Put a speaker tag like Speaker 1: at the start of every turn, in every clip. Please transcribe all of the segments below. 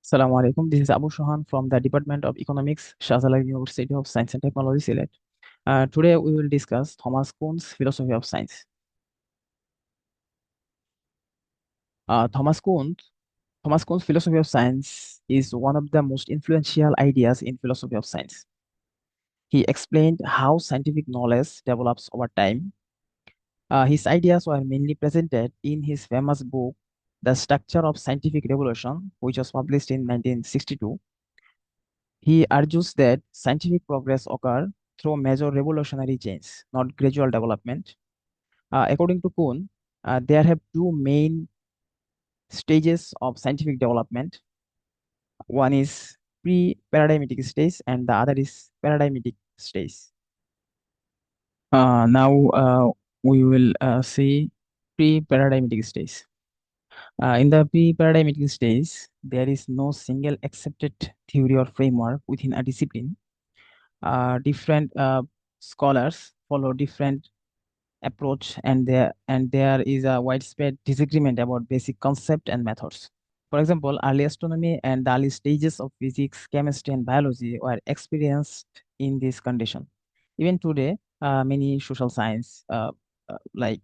Speaker 1: Assalamu alaikum. This is Abu Shohan from the Department of Economics, Shahzalar University of Science and Technology, Sylhet. Today we will discuss Thomas Kuhn's philosophy of science. Uh, Thomas Kuhn, Thomas Kuhn's philosophy of science is one of the most influential ideas in philosophy of science. He explained how scientific knowledge develops over time. His ideas were mainly presented in his famous book, The Structure of Scientific Revolution, which was published in 1962. He argues that scientific progress occurs through major revolutionary change, not gradual development. According to Kuhn, there have two main stages of scientific development. One is pre-paradigmatic stage and the other is paradigmatic stage. Now we will see pre-paradigmatic stage. In the pre-paradigmatic stage, there is no single accepted theory or framework within a discipline. Different scholars follow different approach, and there is a widespread disagreement about basic concept and methods. For example, early astronomy and the early stages of physics, chemistry, and biology were experienced in this condition. Even today, many social science like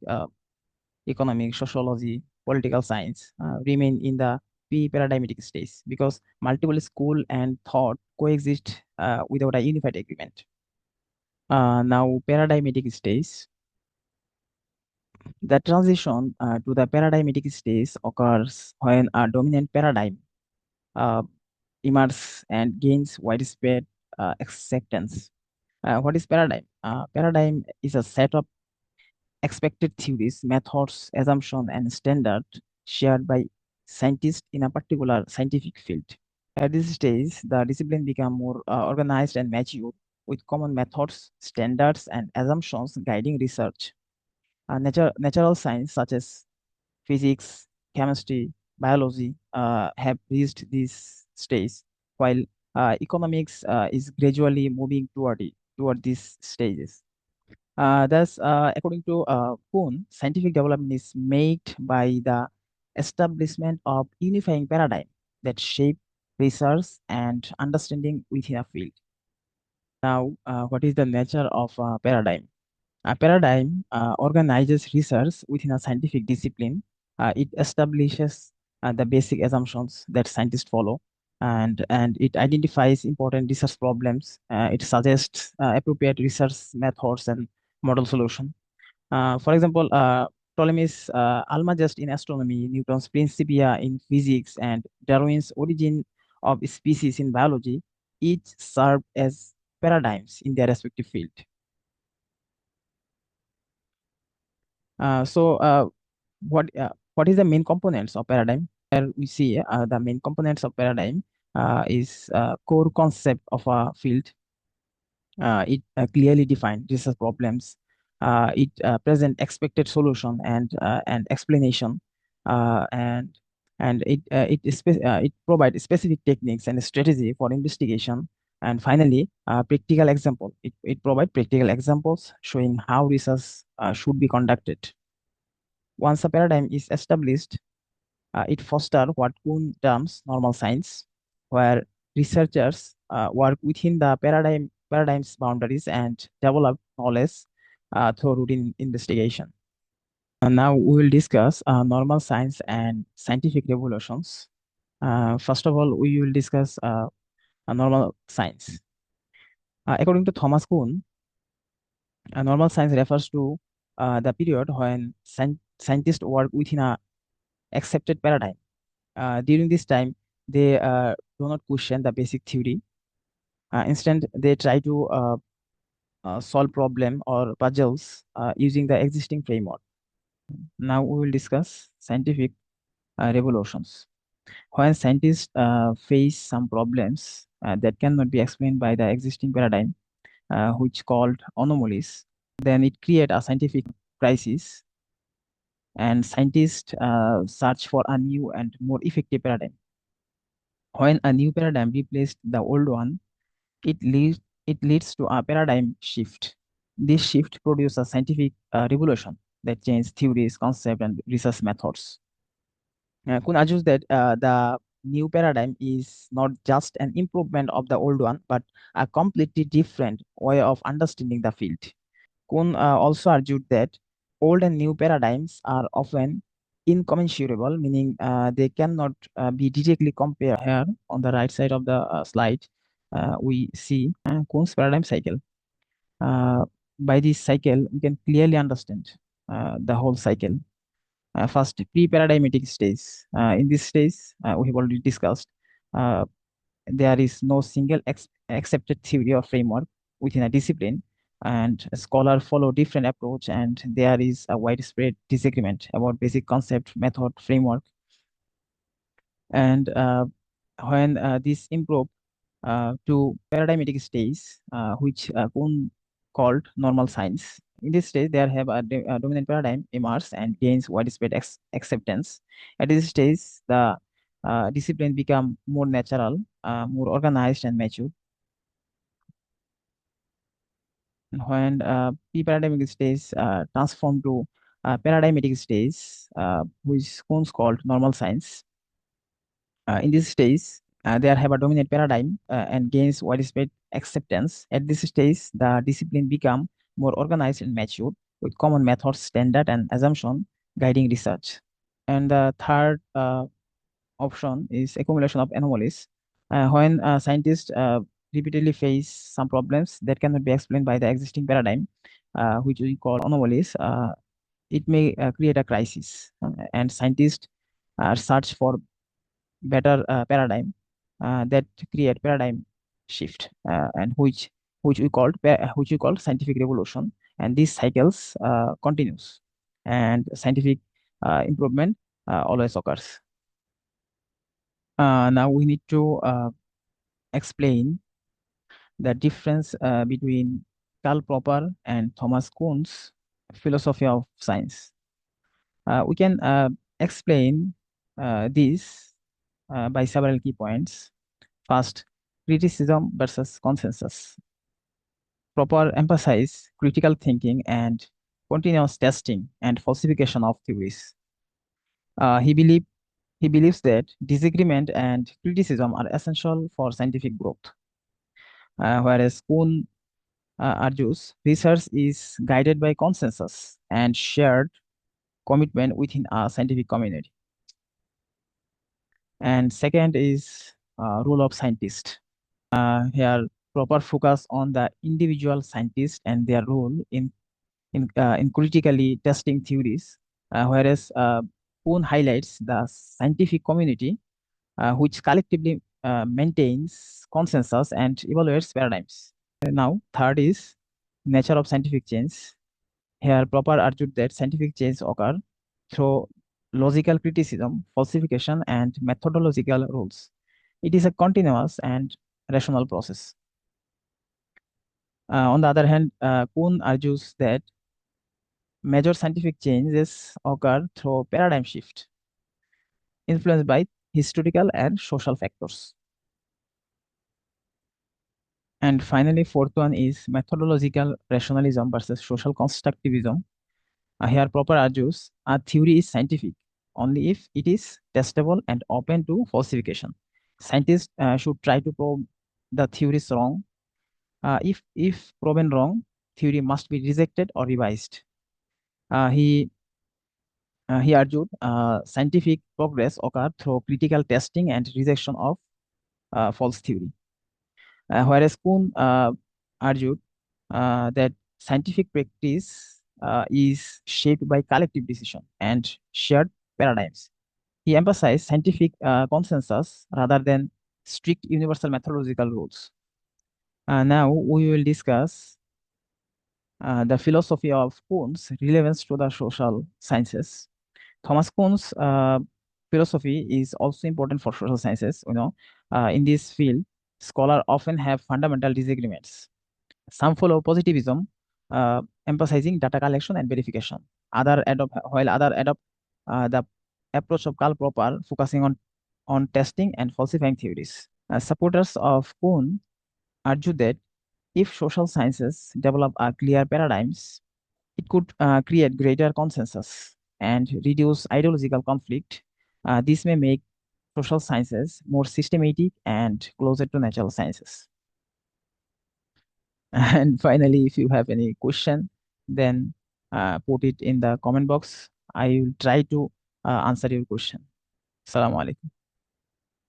Speaker 1: economics, sociology, political science remain in the pre-paradigmatic stage because multiple school and thought coexist without a unified agreement. Now, paradigmatic stage. The transition to the paradigmatic stage occurs when a dominant paradigm uh, emerges and gains widespread acceptance. What is paradigm? Paradigm is a set of expected theories, methods, assumptions, and standards shared by scientists in a particular scientific field. At this stage, the discipline become more organized and mature, with common methods, standards, and assumptions guiding research. Natural science such as physics, chemistry, biology have reached this stage, while economics is gradually moving toward these stages. Thus, according to Kuhn, scientific development is made by the establishment of unifying paradigm that shape research and understanding within a field. Now, what is the nature of paradigm? A paradigm organizes research within a scientific discipline. It establishes the basic assumptions that scientists follow, and it identifies important research problems. It suggests appropriate research methods and model solution. For example, Ptolemy's Almagest in astronomy, Newton's Principia in physics, and Darwin's Origin of Species in biology each served as paradigms in their respective field. So, what is the main components of paradigm? Here we see the main components of paradigm is core concept of a field. It clearly defines research problems. It present expected solution and explanation, uh, and and it provides specific techniques and strategy for investigation. And finally, practical example. It provides practical examples showing how research should be conducted. Once a paradigm is established, it fosters what Kuhn terms normal science, where researchers work within the paradigm's boundaries and develop knowledge through routine investigation. And now we will discuss normal science and scientific revolutions. First of all, we will discuss a normal science. According to Thomas Kuhn, normal science refers to the period when scientists work within a accepted paradigm. During this time, they do not question the basic theory. Instead, they try to solve problem or puzzles using the existing framework. Now we will discuss scientific revolutions. When scientists face some problems that cannot be explained by the existing paradigm, which called anomalies, then it create a scientific crisis, and scientists search for a new and more effective paradigm. When a new paradigm replaced the old one, it leads to a paradigm shift. This shift produces a scientific revolution that changes theories, concepts, and research methods. Kuhn argues that the new paradigm is not just an improvement of the old one, but a completely different way of understanding the field. Kuhn also argued that old and new paradigms are often incommensurable, meaning they cannot be directly compared. Here on the right side of the slide, we see Kuhn's paradigm cycle. Uh, by this cycle, we can clearly understand the whole cycle. First, pre-paradigmatic stage. In this stage, we have already discussed, uh, there is no single accepted theory or framework within a discipline, and scholars follow different approach, and there is a widespread disagreement about basic concept, method, framework. And when this improved to paradigmatic stage, which Kuhn called normal science. In this stage, there have a dominant paradigm emerges and gains widespread acceptance. At this stage, the discipline become more natural, more organized, and mature. When pre-paradigmatic stage transform to paradigmatic stage, which Kuhn's called normal science. In this stage, they have a dominant paradigm and gains widespread acceptance. At this stage, the discipline become more organized and mature, with common methods, standard, and assumption guiding research. And the third option is accumulation of anomalies. When scientists repeatedly face some problems that cannot be explained by the existing paradigm, which we call anomalies, it may create a crisis. And scientists search for better paradigm that create paradigm shift, and which we call scientific revolution. And these cycles continues, and scientific improvement always occurs. Now we need to explain the difference between Karl Popper and Thomas Kuhn's philosophy of science. We can explain this by several key points. First, criticism versus consensus. Popper emphasize critical thinking and continuous testing and falsification of theories. Uh, he believe he believes that disagreement and criticism are essential for scientific growth, whereas Kuhn argues research is guided by consensus and shared commitment within a scientific community. And second is role of scientist. Here, proper focus on the individual scientist and their role in critically testing theories, whereas Kuhn highlights the scientific community, which collectively maintains consensus and evaluates paradigms. Now, third is nature of scientific change. Here, Popper argued that scientific change occur through logical criticism, falsification, and methodological rules. It is a continuous and rational process. On the other hand, Kuhn argues that major scientific changes occur through paradigm shift, influenced by historical and social factors. And finally, fourth one is methodological rationalism versus social constructivism. Here, Popper argues a theory is scientific only if it is testable and open to falsification. Scientists should try to prove the theory is wrong. If proven wrong, theory must be rejected or revised. Uh, he he argued scientific progress occur through critical testing and rejection of false theory. Whereas Kuhn argued that scientific practice is shaped by collective decision and shared paradigms. He emphasized scientific consensus rather than strict universal methodological rules. Now we will discuss the philosophy of Kuhn's relevance to the social sciences. Thomas Kuhn's philosophy is also important for social sciences. In this field, scholars often have fundamental disagreements. Some follow positivism, emphasizing data collection and verification. While other adopt the approach of Karl Popper, focusing on testing and falsifying theories. Supporters of Kuhn argue that if social sciences develop clear paradigms, it could create greater consensus and reduce ideological conflict. This may make social sciences more systematic and closer to natural sciences. And finally, if you have any question, then put it in the comment box. I will try to answer your question. Assalamu alaikum.